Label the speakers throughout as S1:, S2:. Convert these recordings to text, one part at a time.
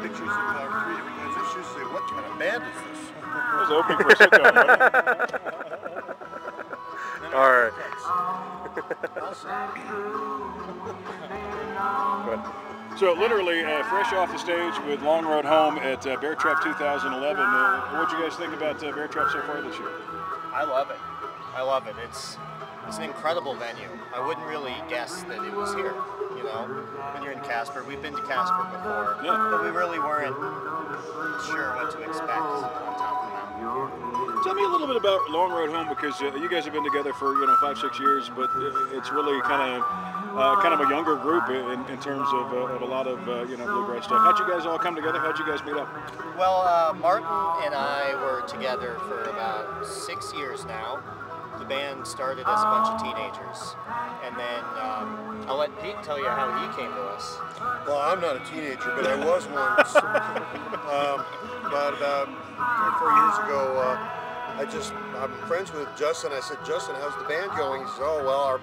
S1: pictures of our 3 different kinds of shoes. Say, what kind of band is this?
S2: It was opening for a sitcom, right?
S3: All right.
S2: So literally fresh off the stage with Long Road Home at Beartrap 2011. What do you guys think about Beartrap so far this year?
S4: I love it. I love it. It's an incredible venue. I wouldn't really guess that it was here. You know, when you're in Casper, we've been to Casper before, but we really weren't sure what to expect on top of that.
S2: Tell me a little bit about Long Road Home, because you guys have been together for 5-6 years, but it's really kind of a younger group in terms of a lot of bluegrass stuff. How'd you guys all come together? How'd you guys meet up?
S4: Well, Martin and I were together for about 6 years now. The band started as a bunch of teenagers, and then I'll let Pete tell you how he came to us.
S1: Well, I'm not a teenager, but I was once. About 3 or 4 years ago, I'm friends with Justin. I said, Justin, how's the band going? He says, oh, well,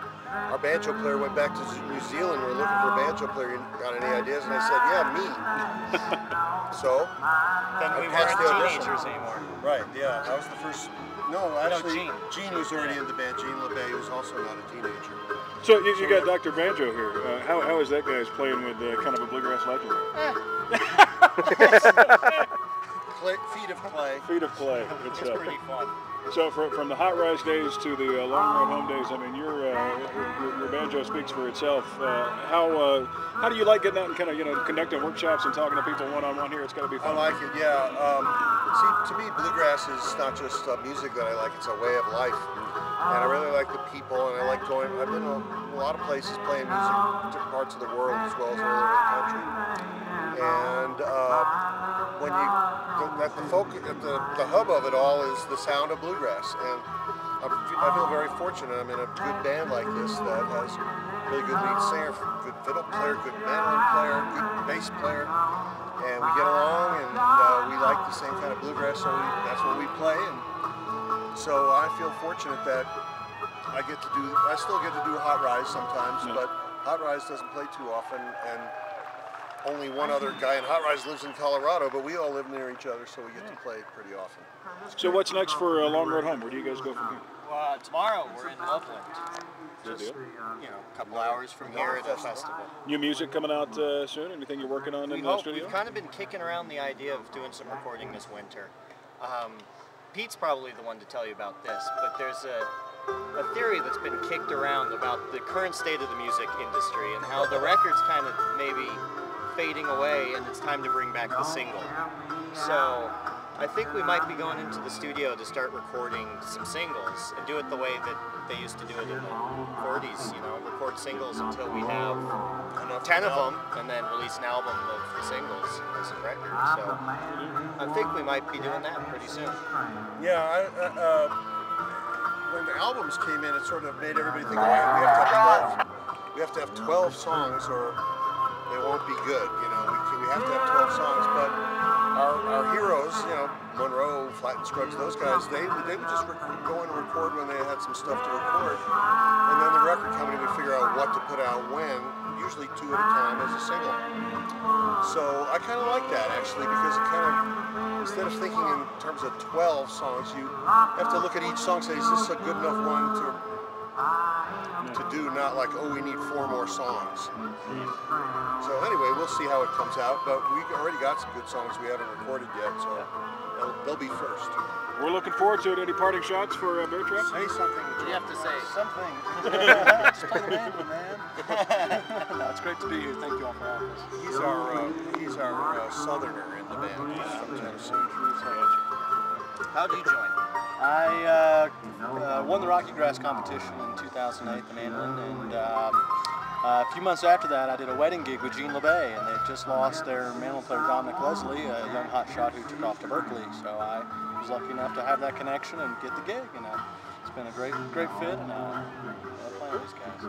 S1: our banjo player went back to New Zealand. We're looking for a banjo player. You got any ideas? And I said, yeah, me. So,
S4: then we weren't teenagers anymore.
S1: Right, yeah. I was the first. No, actually, Gene was already in the band. Gene LeBay, who's also not a teenager.
S2: So you got Dr. Banjo here. How is that guy's playing with kind of a bluegrass legend?
S1: Feet of clay.
S2: Feet of clay.
S4: It's pretty fun.
S2: So from the Hot Rise days to the Long Road Home days, I mean, your banjo speaks for itself. How do you like getting out and kind of conducting workshops and talking to people one-on-one here? It's got to be fun.
S1: I like it, yeah. See, to me, bluegrass is not just music that I like; it's a way of life. And I really like the people, and I like going. I've been to a lot of places playing music in different parts of the world as well as all over the country. And when you the hub of it all is the sound of bluegrass, and I feel very fortunate. I'm in a good band like this that has really good lead singer, good fiddle player, good mandolin player, good bass player, and we get along, and we like the same kind of bluegrass, so that's what we play. And so I feel fortunate that I still get to do Hot Rise sometimes, but Hot Rise doesn't play too often, and only one other guy in Hot Rise lives in Colorado, but we all live near each other, so we get to play pretty often.
S2: So what's next for Long Road Home? Where do you guys go from here?
S4: Tomorrow we're in Loveland. Just, a couple hours from here at a festival.
S2: New music coming out soon? Anything you're working on in the studio?
S4: We've kind of been kicking around the idea of doing some recording this winter. Pete's probably the one to tell you about this, but there's a theory that's been kicked around about the current state of the music industry and how the record's kind of maybe fading away and it's time to bring back the single. So I think we might be going into the studio to start recording some singles and do it the way that they used to do it in the 40s, record singles until we have 10 of them and then release an album of the singles as a record. So I think we might be doing that pretty soon.
S1: Yeah, when the albums came in, it sort of made everybody think, we have to have 12 songs or they won't be good. We have to have 12 songs, but our heroes, Monroe, Flatt and Scruggs, those guys, they would just go and record when they had some stuff to record, and then the record company would figure out what to put out when, usually 2 at a time as a single. So I kind of like that actually, because it kind of, instead of thinking in terms of 12 songs, you have to look at each song and say, is this a good enough one to do, not like, oh, we need 4 more songs. So anyway, we'll see how it comes out, but we already got some good songs we haven't recorded yet, so they'll be first.
S2: We're looking forward to it. Any parting shots for Beartrap?
S1: Say something.
S4: What do you have to say?
S5: Something. Just play the band, man. No, it's great to be here. Thank you all for having us.
S1: He's our southerner in the band. He's from Tennessee.
S4: How did you join?
S5: I won the Rocky Grass competition in 2008, the mandolin, and a few months after that I did a wedding gig with Gene LeBay, and they just lost their mandolin player Dominic Leslie, a young hotshot who took off to Berkeley, so I was lucky enough to have that connection and get the gig, and it's been a great fit, and I love playing with these guys.